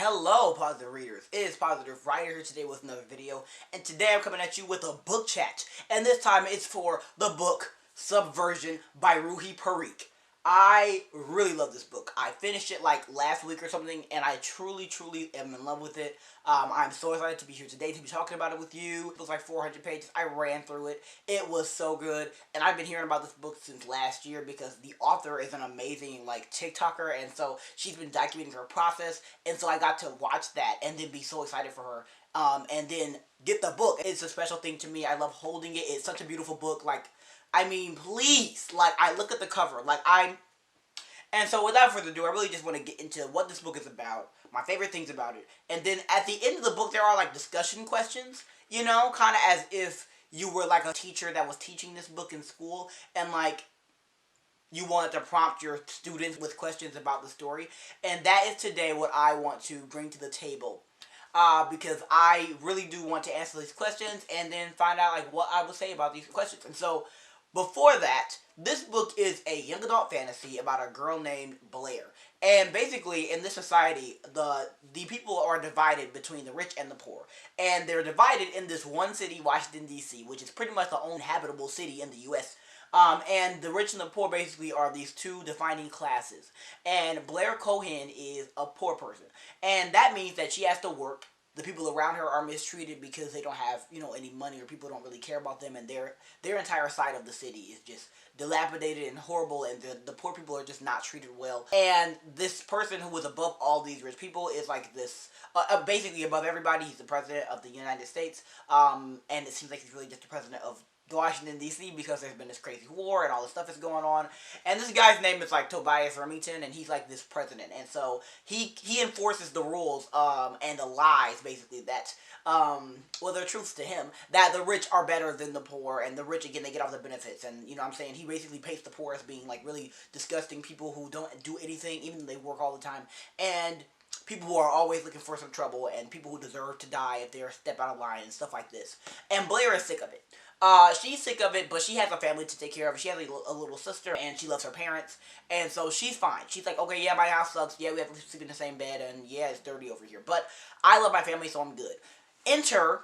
Hello, positive readers. It is Positive Writer here today with another video, and today I'm coming at you with a book chat, and this time it's for the book Subversion by Ruhi Parikh. I really love this book. I finished it like last week or something, and I truly am in love with it. I'm so excited to be here today to be talking about it with you. It was like 400 pages. I ran through it. It was so good, and I've been hearing about this book since last year because the author is an amazing like TikToker, and so she's been documenting her process, and so I got to watch that and then be so excited for her. And then get the book. It's a special thing to me. I love holding it. It's such a beautiful book. Like, I mean, please, like, I look at the cover, and so without further ado, I really just want to get into what this book is about, my favorite things about it, and then at the end of the book, there are, like, discussion questions, you know, kind of as if you were, like, a teacher that was teaching this book in school, and, like, you wanted to prompt your students with questions about the story, and that is today what I want to bring to the table. Because I really do want to answer these questions and then find out, like, what I would say about these questions. And so, before that, this book is a young adult fantasy about a girl named Blair. And basically, in this society, the people are divided between the rich and the poor. And they're divided in this one city, Washington, D.C., which is pretty much the only habitable city in the U.S., and the rich and the poor basically are these two defining classes. And Blair Cohen is a poor person. And that means that she has to work. The people around her are mistreated because they don't have, you know, any money, or people don't really care about them, and their entire side of the city is just dilapidated and horrible, and the poor people are just not treated well. And this person who is above all these rich people is like this, basically above everybody. He's the president of the United States, and it seems like he's really just the president of Washington, D.C., because there's been this crazy war and all this stuff is going on. And this guy's name is like Tobias Remington, and he's like this president. And so he enforces the rules and the lies, basically, that, well, they're truths to him, that the rich are better than the poor, and the rich, again, they get all the benefits. And, you know what I'm saying, he basically paints the poor as being like really disgusting people who don't do anything, even though they work all the time. And people who are always looking for some trouble, and people who deserve to die if they're a step out of line and stuff like this. And Blair is sick of it. She's sick of it, but she has a family to take care of. She has a little sister, and she loves her parents, and so she's fine. She's like, okay, yeah, my house sucks. Yeah, we have to sleep in the same bed, and yeah, it's dirty over here. But I love my family, so I'm good. Enter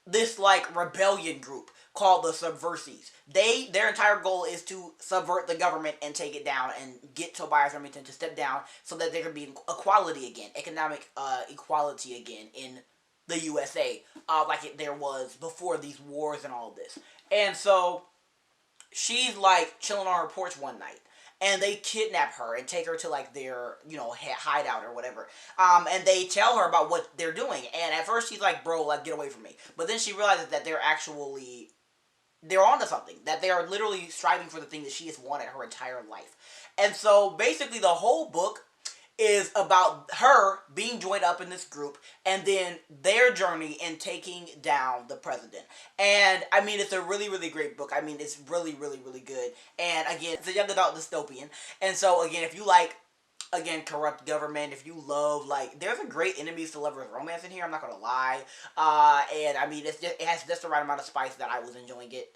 this, like, rebellion group called the Subversies. Their entire goal is to subvert the government and take it down and get Tobias Remington to step down so that there can be equality again, economic equality again in the USA, like there was before these wars and all of this. And so she's like chilling on her porch one night, and they kidnap her and take her to like their, you know, hideout or whatever. And they tell her about what they're doing, and at first she's like, bro, like, get away from me. But then she realizes that they're onto something, that they are literally striving for the thing that she has wanted her entire life. And so basically the whole book is about her being joined up in this group, and then their journey in taking down the president. And I mean, it's a really great book. I mean, it's really good. And again, it's a young adult dystopian. And so again, if you like, again, corrupt government, if you love, like, there's a great enemies to lovers romance in here, I'm not gonna lie. And I mean, it has just the right amount of spice that I was enjoying it,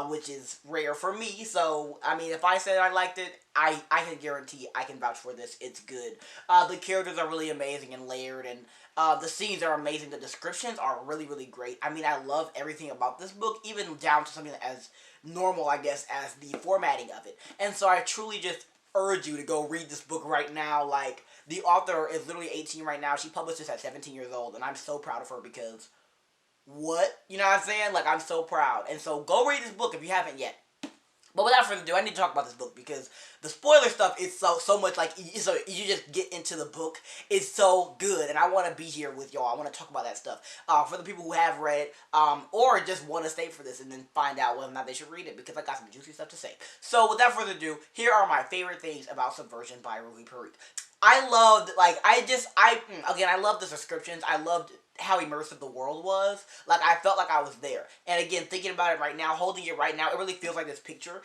which is rare for me. So I mean, if I said I liked it, I can guarantee, I can vouch for this. It's good. The characters are really amazing and layered, and the scenes are amazing. The descriptions are really great. I mean, I love everything about this book, even down to something as normal, I guess, as the formatting of it. And so I truly just urge you to go read this book right now. Like, the author is literally 18 right now. She published this at 17 years old, and I'm so proud of her because, what? You know what I'm saying? Like, I'm so proud. And so go read this book if you haven't yet. But without further ado, I need to talk about this book because the spoiler stuff is so much, like, so you just get into the book. It's so good, and I want to be here with y'all. I want to talk about that stuff. For the people who have read it, or just want to stay for this and then find out whether or not they should read it, because I got some juicy stuff to say. So without further ado, here are my favorite things about Subversion by Ruhi Parikh. I loved, like, I love the descriptions. I loved how immersive the world was. Like, I felt like I was there. And again, thinking about it right now, holding it right now, it really feels like this picture.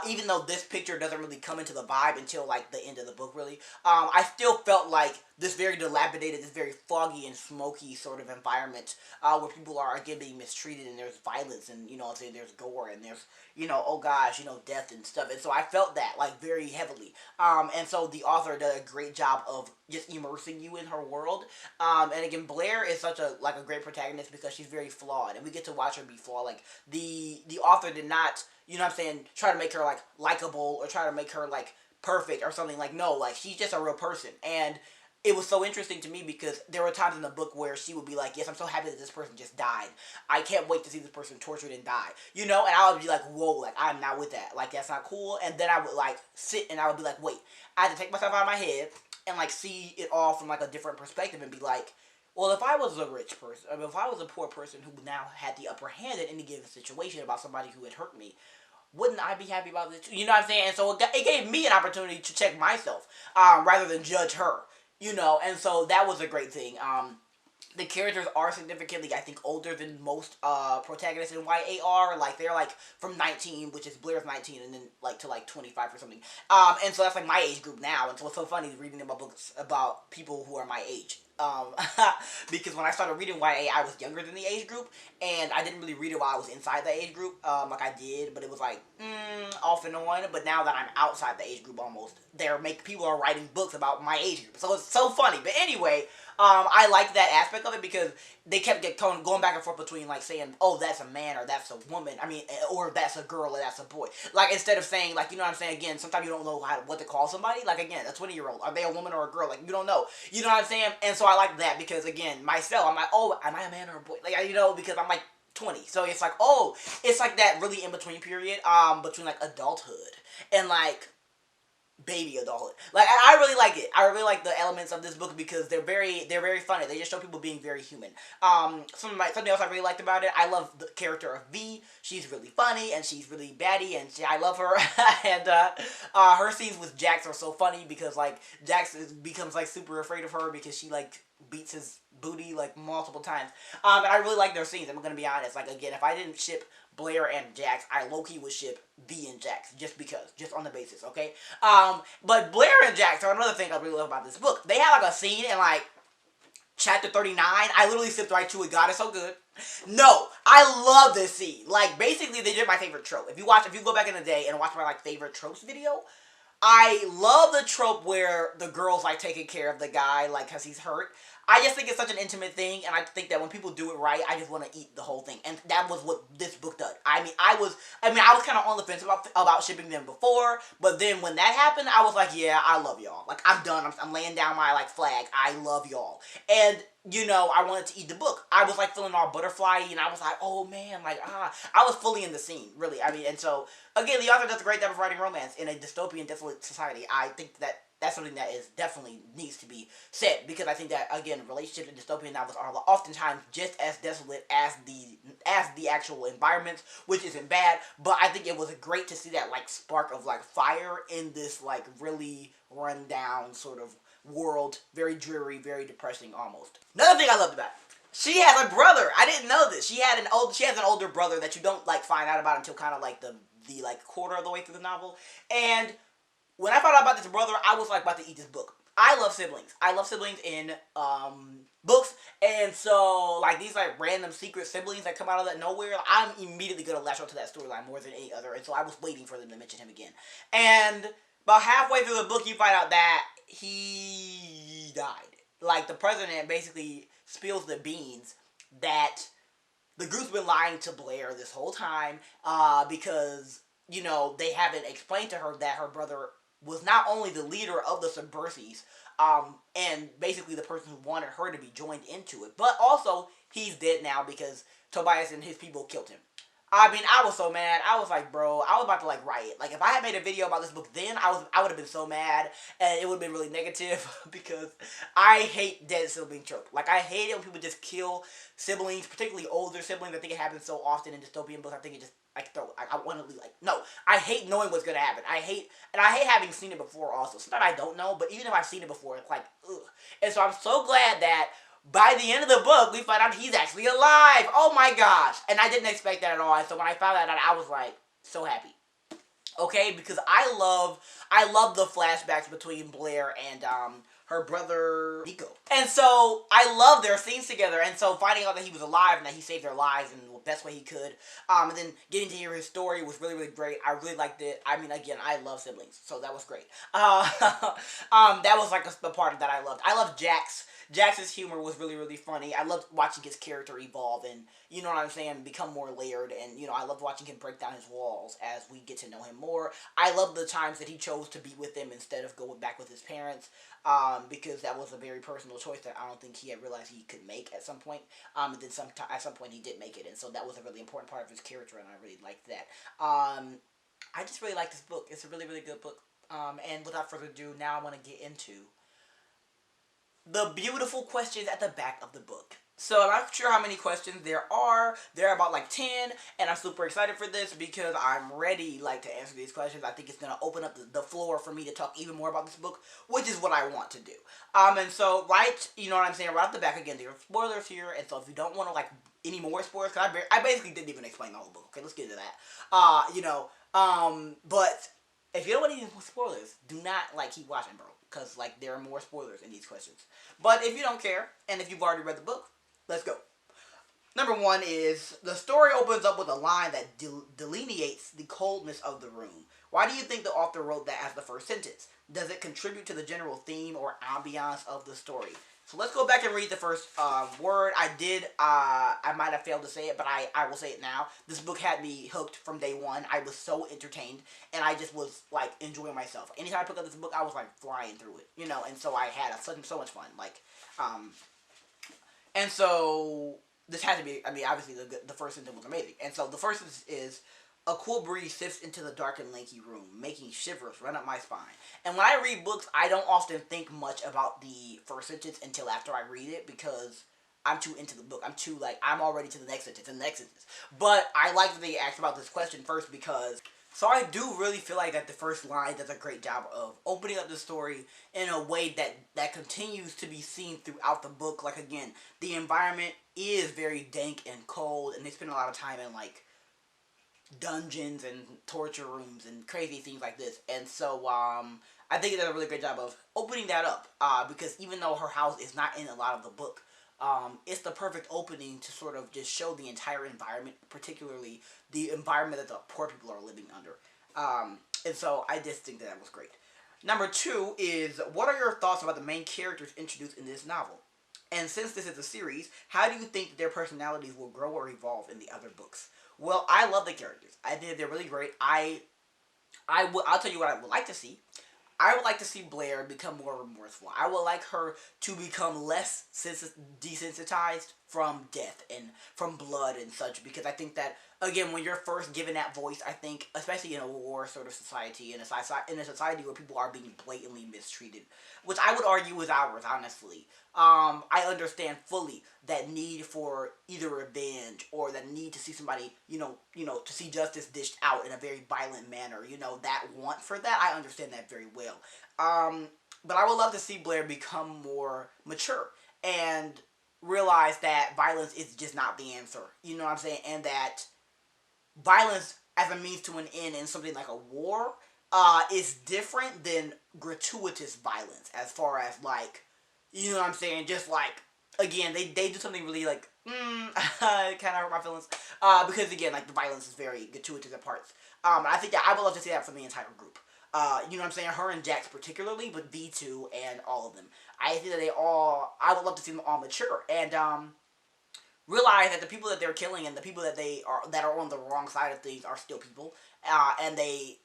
Even though this picture doesn't really come into the vibe until, like, the end of the book, really. I still felt like this very dilapidated, this very foggy and smoky sort of environment, where people are, again, being mistreated, and there's violence, and, you know, there's gore, and there's, you know, oh gosh, you know, death and stuff. And so I felt that, like, very heavily. And so the author did a great job of just immersing you in her world. And again, Blair is such a great protagonist because she's very flawed, and we get to watch her be flawed. Like, the author did not, you know what I'm saying, try to make her, like, likable, or try to make her, like, perfect or something. Like, no, like, she's just a real person. And it was so interesting to me because there were times in the book where she would be like, yes, I'm so happy that this person just died. I can't wait to see this person tortured and die. You know? And I would be like, whoa, like, I'm not with that. Like, that's not cool. And then I would, like, sit and I would be like, wait, I had to take myself out of my head and, like, see it all from, like, a different perspective and be like, well, if I was a rich person, I mean, if I was a poor person who now had the upper hand in any given situation about somebody who had hurt me, wouldn't I be happy about this? You know what I'm saying? And so it gave me an opportunity to check myself, rather than judge her. You know, and so that was a great thing. The characters are significantly, I think, older than most protagonists in YA are. Like, they're, like, from 19, which is Blair's 19, and then, like, to, like, 25 or something. And so that's, like, my age group now. And so it's so funny reading about books about people who are my age. Because when I started reading YA, I was younger than the age group, and I didn't really read it while I was inside the age group, like I did, but it was like, off and on. But now that I'm outside the age group almost, people are writing books about my age group, so it's so funny. But anyway, I like that aspect of it because they kept going back and forth between, like, saying, oh, that's a man, or that's a woman, I mean, or that's a girl, or that's a boy. Like, instead of saying, like, you know what I'm saying, again, sometimes you don't know what to call somebody. Like, again, a 20-year-old, are they a woman or a girl? Like, you don't know. You know what I'm saying? And so I like that because, again, myself, I'm like, oh, am I a man or a boy? Like, you know, because I'm, like, 20. So it's like, oh, it's like that really in-between period, between, like, adulthood and, like, baby adulthood. Like, I really like it. I really like the elements of this book because they're very funny. They just show people being very human. Something else I really liked about it, I love the character of V. She's really funny and she's really baddie, and I love her. And her scenes with Jax are so funny because, like, Jax becomes, like, super afraid of her because she, like, beats his booty, like, multiple times. And I really like their scenes. I'm gonna be honest. Like, again, if I didn't ship Blair and Jax, I low-key would ship V and Jax, just on the basis, okay? But Blair and Jax are another thing I really love about this book. They have, like, a scene in, like, chapter 39. I literally sipped right to it. God, it's so good. No, I love this scene. Like, basically, they did my favorite trope. If you go back in the day and watch my, like, favorite tropes video, I love the trope where the girl's, like, taking care of the guy, like, because he's hurt. I just think it's such an intimate thing, and I think that when people do it right, I just want to eat the whole thing. And that was what this book does. I was kind of on the fence about shipping them before, but then when that happened, I was like, yeah, I love y'all. Like, I'm done. I'm laying down my, like, flag. I love y'all. And, you know, I wanted to eat the book. I was, like, feeling all butterfly-y, and I was like, oh, man, like, I was fully in the scene, really. I mean, and so, again, the author does a great job of writing romance in a dystopian, desolate society. I think that's something that is definitely needs to be said, because I think that, again, relationships in dystopian novels are oftentimes just as desolate as the actual environments, which isn't bad, but I think it was great to see that, like, spark of, like, fire in this, like, really run down sort of world, very dreary, very depressing almost. Another thing I loved about it, she has a brother. I didn't know this. She has an older brother that you don't, like, find out about until kind of, like, the like, quarter of the way through the novel, and when I found out about this brother, I was, like, about to eat this book. I love siblings. I love siblings in books, and so, like, these, like, random secret siblings that come out of that nowhere, I'm immediately going to latch onto that storyline more than any other, and so I was waiting for them to mention him again. And about halfway through the book, you find out that he died. Like, the president basically spills the beans that the group's been lying to Blair this whole time, because, you know, they haven't explained to her that her brother was not only the leader of the Subversies, and basically the person who wanted her to be joined into it, but also he's dead now because Tobias and his people killed him. I mean, I was so mad. I was like, bro, I was about to, like, riot. Like, if I had made a video about this book then, I would have been so mad, and it would have been really negative, because I hate dead sibling trope. Like, I hate it when people just kill siblings, particularly older siblings. I think it happens so often in dystopian books. I think it just, like, I want to be like, no. I hate knowing what's going to happen. I hate having seen it before also. Sometimes I don't know, but even if I've seen it before, it's like, ugh. And so I'm so glad that by the end of the book, we find out he's actually alive. Oh my gosh. And I didn't expect that at all. And so when I found that out, I was like, so happy. Okay, because I love the flashbacks between Blair and her brother Nico. And so I love their scenes together. And so finding out that he was alive and that he saved their lives in the best way he could, and then getting to hear his story was really, really great. I really liked it. I mean, again, I love siblings, so that was great. That was like the part that I loved. I loved Jax. Jax's humor was really, really funny. I loved watching his character evolve and, you know what I'm saying, become more layered. And, you know, I loved watching him break down his walls as we get to know him more. I loved the times that he chose to be with them instead of going back with his parents, because that was a very personal choice that I don't think he had realized he could make at some point. And then at some point he did make it. And so that was a really important part of his character, and I really liked that. I just really like this book. It's a really, really good book. And without further ado, now I want to get into the beautiful questions at the back of the book. So I'm not sure how many questions there are. There are about like 10, and I'm super excited for this because I'm ready to answer these questions. I think it's going to open up the floor for me to talk even more about this book, which is what I want to do. And so you know what I'm saying, right off the back, again, there are spoilers here, and so if you don't want to any more spoilers, because I basically didn't even explain the whole book. Okay, let's get into that. But if you don't want any more spoilers, do not keep watching, bro. Because, there are more spoilers in these questions. But if you don't care, and if you've already read the book, let's go. Number 1 is, the story opens up with a line that delineates the coldness of the room. Why do you think the author wrote that as the first sentence? Does it contribute to the general theme or ambiance of the story? So let's go back and read the first word. I might have failed to say it, but I will say it now. This book had me hooked from day one. I was so entertained, and I just was, enjoying myself. Anytime I picked up this book, I was, flying through it, and so I had so much fun. And so this had to be, obviously the first sentence was amazing. And so the first sentence is, a cool breeze sifts into the dark and lanky room, making shivers run up my spine. And when I read books, I don't often think much about the first sentence until after I read it, because I'm too into the book. I'm too, I'm already to the next sentence and the next sentence. But I like that they asked about this question first, because so I do really feel like that the first line does a great job of opening up the story in a way that continues to be seen throughout the book. Again, the environment is very dank and cold, and they spend a lot of time in, dungeons and torture rooms and crazy things like this. And so, I think it does a really great job of opening that up, because even though her house is not in a lot of the book, it's the perfect opening to sort of just show the entire environment, particularly the environment that the poor people are living under. And so I just think that was great. Number 2 is, what are your thoughts about the main characters introduced in this novel? And since this is a series, how do you think that their personalities will grow or evolve in the other books? Well, I love the characters. I think they're really great. I'll tell you what I would like to see. I would like to see Blair become more remorseful. I would like her to become less desensitized from death and from blood and such, because I think that, again, when you're first given that voice, I think, especially in a war sort of society, in a society where people are being blatantly mistreated, which I would argue is ours, honestly, I understand fully that need for either revenge or that need to see somebody, to see justice dished out in a very violent manner, that want for that, I understand that very well. But I would love to see Blair become more mature and realize that violence is just not the answer, you know what I'm saying, and that violence as a means to an end in something like a war is different than gratuitous violence, as far as you know what I'm saying, just again, they do something really it kind of hurt my feelings, because again, the violence is very gratuitous at parts. I think that I would love to see that from the entire group. You know what I'm saying, her and Jax particularly, but V2 and all of them. I think that I would love to see them all mature and realize that the people that they're killing and the people that are on the wrong side of things are still people, and they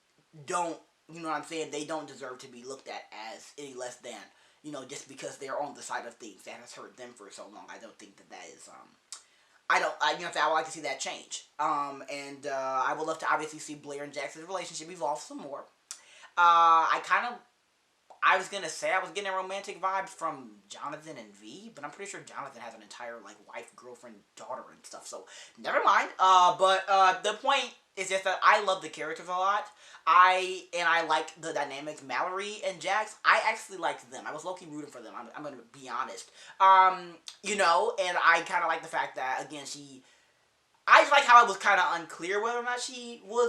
don't, you know what I'm saying, they don't deserve to be looked at as any less than, just because they're on the side of things that has hurt them for so long. I don't think that is, I would like to see that change. I would love to obviously see Blair and Jax's relationship evolve some more. I I was gonna say I was getting romantic vibes from Jonathan and V, but I'm pretty sure Jonathan has an entire like wife, girlfriend, daughter, and stuff. So never mind. But the point is just that I love the characters a lot. I like the dynamics. Mallory and Jax, I actually liked them. I was low-key rooting for them. I'm gonna be honest. You know, and I kind of like the fact that again I just like how it was kind of unclear whether or not she was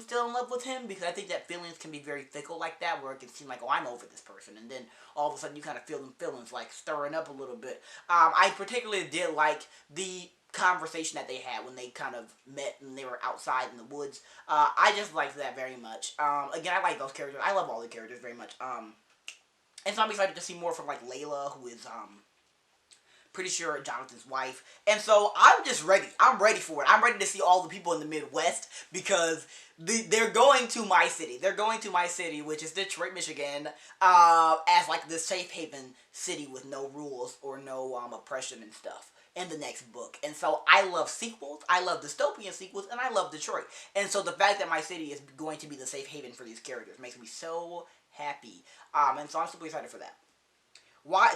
still in love with him, because I think that feelings can be very fickle like that, where it can seem like, oh, I'm over this person, and then all of a sudden you kind of feel them feelings like stirring up a little bit. I particularly did like the conversation that they had when they kind of met and they were outside in the woods. I just liked that very much. Again, I like those characters. I love all the characters very much. And so I'm excited to see more from like Layla, who is pretty sure Jonathan's wife. And so I'm just ready. I'm ready for it. I'm ready to see all the people in the Midwest, because they're going to my city. They're going to my city, which is Detroit, Michigan, as like the safe haven city with no rules or no oppression and stuff in the next book. And so I love sequels. I love dystopian sequels, and I love Detroit. And so the fact that my city is going to be the safe haven for these characters makes me so happy. And so I'm super excited for that.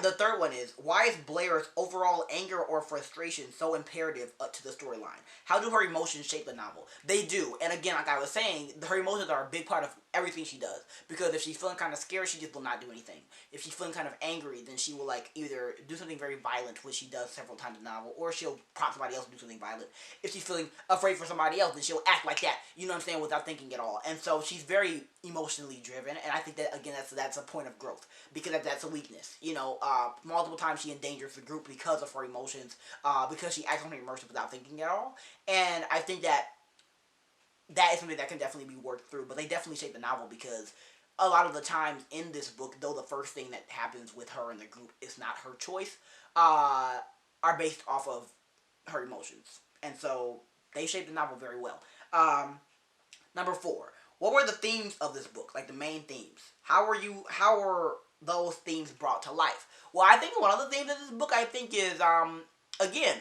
The third one is, why is Blair's overall anger or frustration so imperative to the storyline? How do her emotions shape the novel? They do. And again, like I was saying, her emotions are a big part of everything she does. Because if she's feeling kind of scared, she just will not do anything. If she's feeling kind of angry, then she will like either do something very violent, which she does several times in the novel, or she'll prompt somebody else to do something violent. If she's feeling afraid for somebody else, then she'll act like that, you know what I'm saying, without thinking at all. And so she's very emotionally driven, and I think that, again, that's a point of growth, because that's a weakness. You know, multiple times she endangers the group because of her emotions, because she acts on her emotions without thinking at all. And I think that is something that can definitely be worked through, but they definitely shape the novel, because a lot of the times in this book, though the first thing that happens with her and the group is not her choice, are based off of her emotions. And so they shape the novel very well. Number 4. What were the themes of this book? Like the main themes. How were those themes brought to life? Well, I think one of the themes of this book, I think, is, again,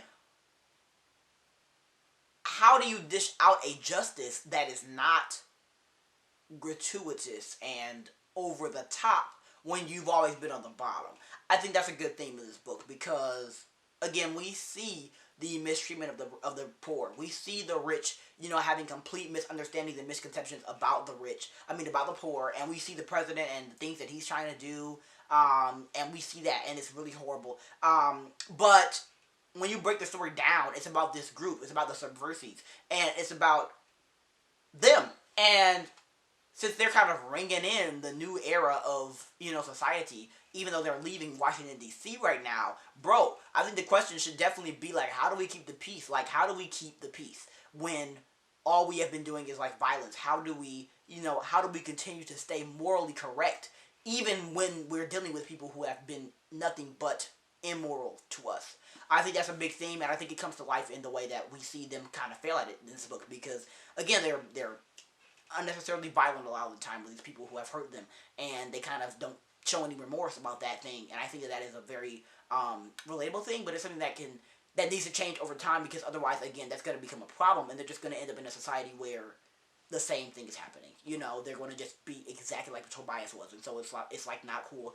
how do you dish out a justice that is not gratuitous and over the top when you've always been on the bottom? I think that's a good theme of this book, because, again, we see the mistreatment of the poor. We see the rich, you know, having complete misunderstandings and misconceptions about the about the poor, and we see the president and the things that he's trying to do, and we see that, and it's really horrible. But when you break the story down, it's about this group, it's about the subversives, and it's about them. And since they're kind of ringing in the new era of, you know, society, even though they're leaving Washington, D.C. right now, bro, I think the question should definitely be, like, how do we keep the peace? Like, how do we keep the peace when all we have been doing is, like, violence? How do we continue to stay morally correct, even when we're dealing with people who have been nothing but immoral to us? I think that's a big theme, and I think it comes to life in the way that we see them kind of fail at it in this book, because, again, they're unnecessarily violent a lot of the time with these people who have hurt them, and they kind of don't show any remorse about that thing. And I think that is a very relatable thing, but it's something that needs to change over time, because otherwise, again, that's going to become a problem, and they're just going to end up in a society where the same thing is happening. You know, they're going to just be exactly like Tobias was, and so it's like not cool.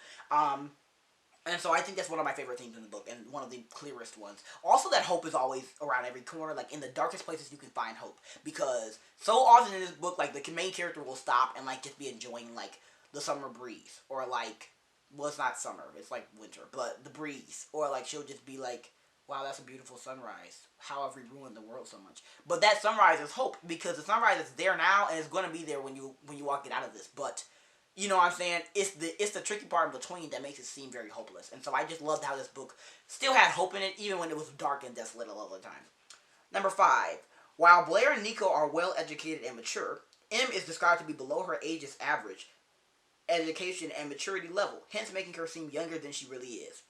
And so I think that's one of my favorite themes in the book, and one of the clearest ones. Also, that hope is always around every corner. Like, in the darkest places, you can find hope. Because so often in this book, like, the main character will stop and, like, just be enjoying, like, the summer breeze. Or, like, well, it's not summer. It's, like, winter. But the breeze. Or, like, she'll just be like, wow, that's a beautiful sunrise. How have we ruined the world so much? But that sunrise is hope. Because the sunrise is there now, and it's going to be there when you walk it out of this. But you know what I'm saying? It's the tricky part in between that makes it seem very hopeless. And so I just loved how this book still had hope in it, even when it was dark and desolate a lot of the time. Number 5. While Blair and Nico are well educated and mature, M is described to be below her age's average education and maturity level, hence making her seem younger than she really is.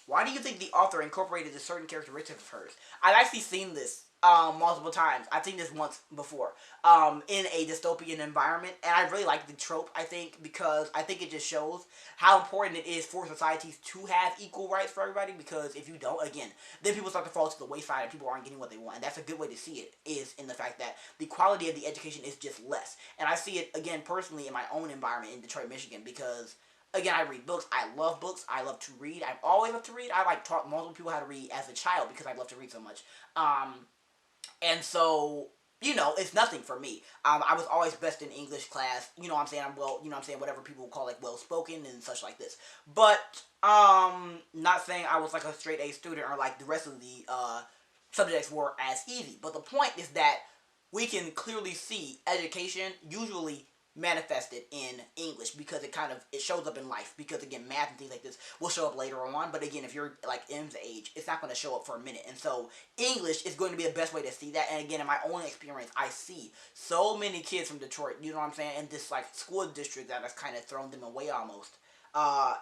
Why do you think the author incorporated a certain characteristic of hers? I've actually seen this multiple times. I've seen this once before, in a dystopian environment, and I really like the trope, I think, because I think it just shows how important it is for societies to have equal rights for everybody, because if you don't, again, then people start to fall to the wayside and people aren't getting what they want, and that's a good way to see it, is in the fact that the quality of the education is just less, and I see it, again, personally in my own environment in Detroit, Michigan, because again, I read books. I love books. I love to read. I've always loved to read. I like taught multiple people how to read as a child because I love to read so much. And so, it's nothing for me. I was always best in English class. You know what I'm saying? I'm well, whatever people call like well spoken and such like this. But not saying I was like a straight A student or like the rest of the subjects were as easy. But the point is that we can clearly see education usually manifested in English because it shows up in life, because again math and things like this will show up later on, but again if you're like M's age, it's not going to show up for a minute, and so English is going to be the best way to see that. And again, in my own experience, I see so many kids from Detroit, you know what I'm saying, in this like school district that has kind of thrown them away almost, not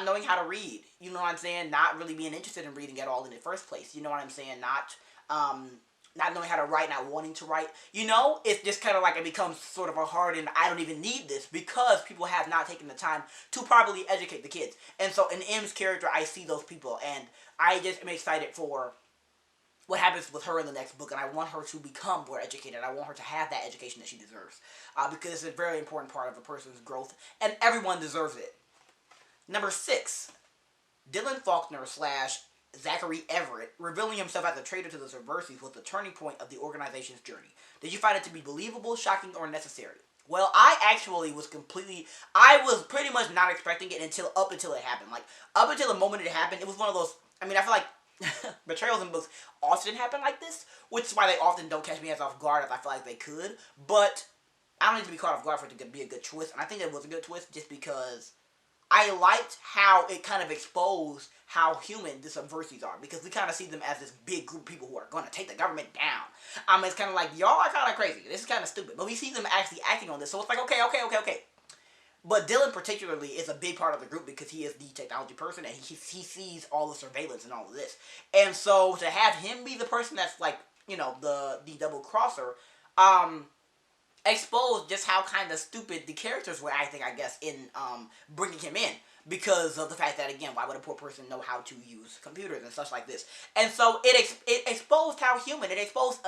knowing how to read, you know what I'm saying, not really being interested in reading at all in the first place, you know what I'm saying, not knowing how to write, not wanting to write. It's just kind of like it becomes sort of a hard and I don't even need this, because people have not taken the time to properly educate the kids. And so in M's character, I see those people, and I just am excited for what happens with her in the next book, and I want her to become more educated. I want her to have that education that she deserves, because it's a very important part of a person's growth, and everyone deserves it. Number 6, Dylan Faulkner / Zachary Everett, revealing himself as a traitor to the Subversives, was the turning point of the organization's journey. Did you find it to be believable, shocking, or necessary? Well, I was pretty much not expecting it up until it happened. Like, up until the moment it happened, it was one of those, I feel like betrayals in books often happen like this, which is why they often don't catch me as off guard as I feel like they could, but I don't need to be caught off guard for it to be a good twist, and I think it was a good twist just because I liked how it kind of exposed how human the Subversives are, because we kind of see them as this big group of people who are going to take the government down. It's kind of like, y'all are kind of crazy. This is kind of stupid. But we see them actually acting on this, so it's like, okay. But Dylan particularly is a big part of the group because he is the technology person, and he sees all the surveillance and all of this. And so to have him be the person that's like, the double crosser, exposed just how kind of stupid the characters were acting, I guess, in bringing him in, because of the fact that, again, why would a poor person know how to use computers and such like this? And so it exposed how human, it exposed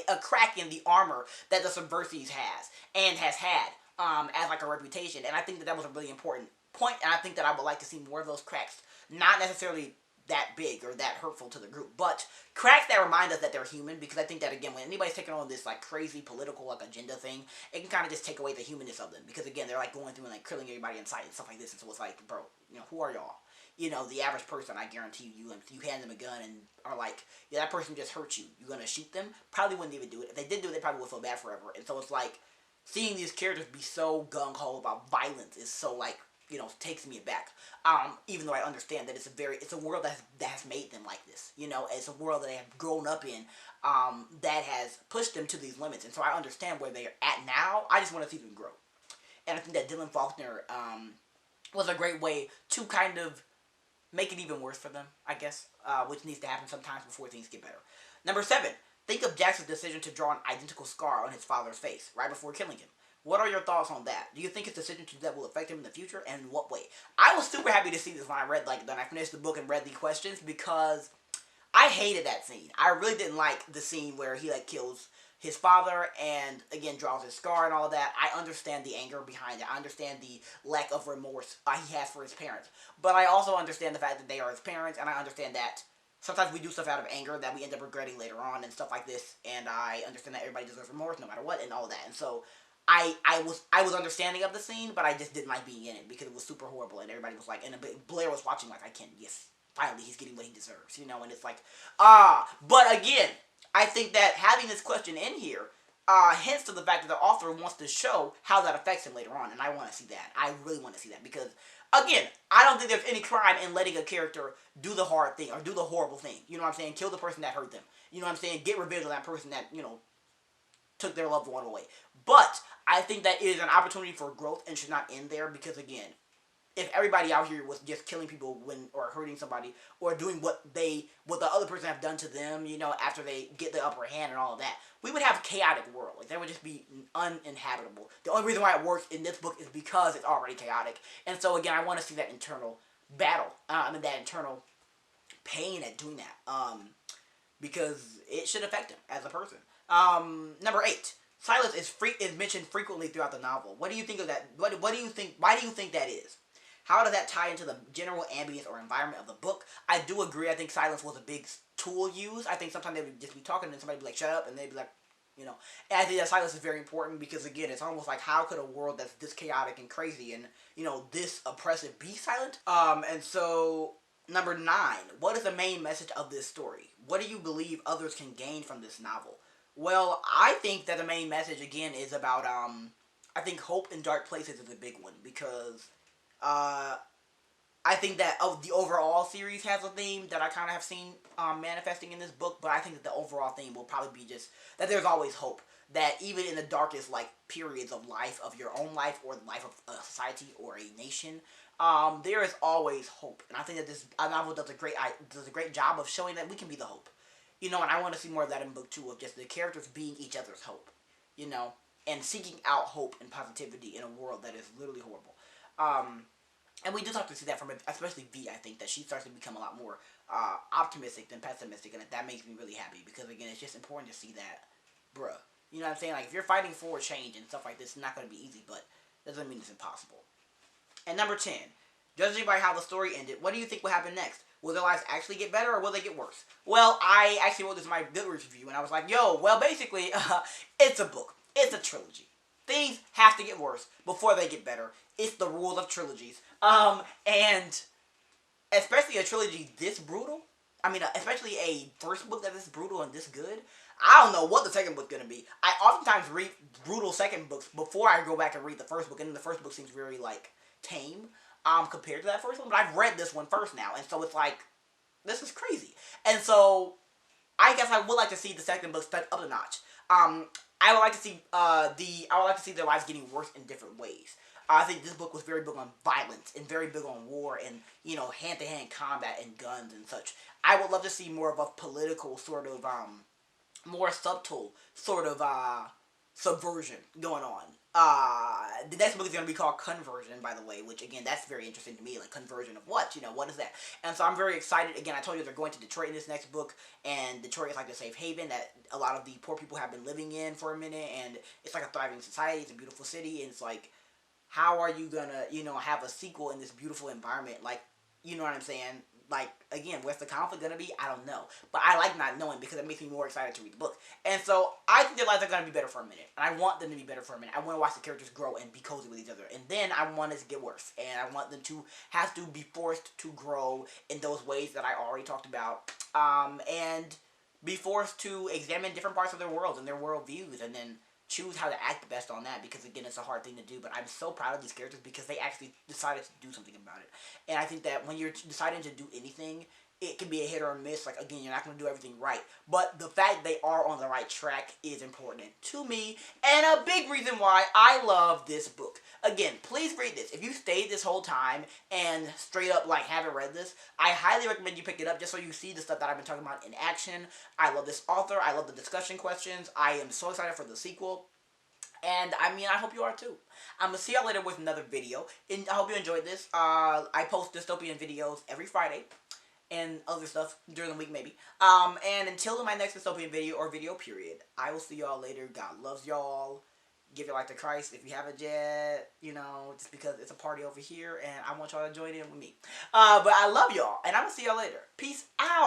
a crack in the armor that the Subversives has had as like a reputation, and I think that was a really important point, and I think that I would like to see more of those cracks, not necessarily that big or that hurtful to the group, but cracks that remind us that they're human, because I think that, again, when anybody's taking on this like crazy political like agenda thing, it can kind of just take away the humanness of them, because again, they're like going through and like killing everybody in sight and stuff like this, and so it's like, bro, who are y'all? The average person, I guarantee you hand them a gun and are like, yeah, that person just hurt you, you're gonna shoot them? Probably wouldn't even do it. If they did do it, they probably would feel bad forever. And so it's like, seeing these characters be so gung-ho about violence is so like, takes me aback. Even though I understand that it's a world that has made them like this. It's a world that they have grown up in, that has pushed them to these limits. And so I understand where they're at now. I just want to see them grow. And I think that Dylan Faulkner was a great way to kind of make it even worse for them, I guess, which needs to happen sometimes before things get better. Number 7, think of Jackson's decision to draw an identical scar on his father's face right before killing him. What are your thoughts on that? Do you think his decision to do that will affect him in the future, and in what way? I was super happy to see this when I finished the book and read the questions, because I hated that scene. I really didn't like the scene where he like kills his father and again draws his scar and all of that. I understand the anger behind it. I understand the lack of remorse he has for his parents, but I also understand the fact that they are his parents, and I understand that sometimes we do stuff out of anger that we end up regretting later on and stuff like this, and I understand that everybody deserves remorse no matter what and all that, and so I was understanding of the scene, but I just didn't like being in it because it was super horrible, and everybody was like, and Blair was watching like, yes, finally he's getting what he deserves, and it's like, but again, I think that having this question in here hints to the fact that the author wants to show how that affects him later on, and I want to see that. I really want to see that, because again, I don't think there's any crime in letting a character do the hard thing or do the horrible thing. You know what I'm saying? Kill the person that hurt them. You know what I'm saying? Get revenge on that person that, took their loved one away. But I think that it is an opportunity for growth and should not end there, because again, if everybody out here was just killing people or hurting somebody or doing what the other person have done to them, you know, after they get the upper hand and all of that, we would have a chaotic world. Like, that would just be uninhabitable. The only reason why it works in this book is because it's already chaotic. And so again, I want to see that internal battle. That internal pain at doing that. Because it should affect him as a person. Number 8. Silence is mentioned frequently throughout the novel. What do you think of that? What do you think? Why do you think that is? How does that tie into the general ambience or environment of the book? I do agree. I think silence was a big tool used. I think sometimes they would just be talking and somebody would be like, shut up, and they'd be like, you know. And I think that silence is very important because, again, it's almost like, how could a world that's this chaotic and crazy and, you know, this oppressive be silent? And so, number 9, what is the main message of this story? What do you believe others can gain from this novel? Well, I think that the main message, again, is about, I think hope in dark places is a big one because, I think that the overall series has a theme that I kind of have seen manifesting in this book, but I think that the overall theme will probably be just that there's always hope. That even in the darkest, like, periods of life, of your own life, or the life of a society or a nation, there is always hope. And I think that this novel does a great job of showing that we can be the hope. You know, and I want to see more of that in book 2, of just the characters being each other's hope. You know, and seeking out hope and positivity in a world that is literally horrible. And we do start to see that from, especially V, I think, that she starts to become a lot more optimistic than pessimistic, and that makes me really happy, because, again, it's just important to see that, bruh. You know what I'm saying? Like, if you're fighting for change and stuff like this, it's not going to be easy, but that doesn't mean it's impossible. And number 10, judging by how the story ended, what do you think will happen next? Will their lives actually get better, or will they get worse? Well, I actually wrote this in my Goodreads review, and I was like, yo, well, basically, it's a book. It's a trilogy. Things have to get worse before they get better. It's the rules of trilogies. And especially a trilogy this brutal, especially a first book that is brutal and this good, I don't know what the second book's gonna be. I oftentimes read brutal second books before I go back and read the first book, and then the first book seems very, like, tame, compared to that first one, but I've read this one first now, and so it's like, this is crazy. And so, I guess I would like to see the second book step up a notch. I would like to see their lives getting worse in different ways. I think this book was very big on violence and very big on war and, you know, hand-to-hand combat and guns and such. I would love to see more of a political sort of, more subtle sort of, subversion going on. The next book is going to be called Conversion, by the way, which, again, that's very interesting to me. Like, conversion of what? You know, what is that? And so I'm very excited. Again, I told you they're going to Detroit in this next book, and Detroit is like the safe haven that a lot of the poor people have been living in for a minute, and it's like a thriving society. It's a beautiful city, and it's like, how are you gonna, you know, have a sequel in this beautiful environment? Like, you know what I'm saying? Like, again, where's the conflict gonna be? I don't know. But I like not knowing because it makes me more excited to read the book. And so, I think their lives are gonna be better for a minute. And I want them to be better for a minute. I want to watch the characters grow and be cozy with each other. And then I want it to get worse. And I want them to have to be forced to grow in those ways that I already talked about. And be forced to examine different parts of their world and their worldviews. And then choose how to act best on that, because, again, it's a hard thing to do, but I'm so proud of these characters because they actually decided to do something about it. And I think that when you're deciding to do anything, it can be a hit or a miss. Like, again, you're not going to do everything right, but the fact they are on the right track is important to me, and a big reason why I love this book. Again, please read this. If you stayed this whole time and straight up, like, haven't read this, I highly recommend you pick it up just so you see the stuff that I've been talking about in action. I love this author. I love the discussion questions. I am so excited for the sequel. And, I hope you are too. I'm going to see y'all later with another video. And I hope you enjoyed this. I post dystopian videos every Friday. And other stuff during the week, maybe. And until my next dystopian video or video period, I will see y'all later. God loves y'all. Give your life to Christ if you haven't yet. You know, just because it's a party over here. And I want y'all to join in with me. But I love y'all. And I'm going to see y'all later. Peace out.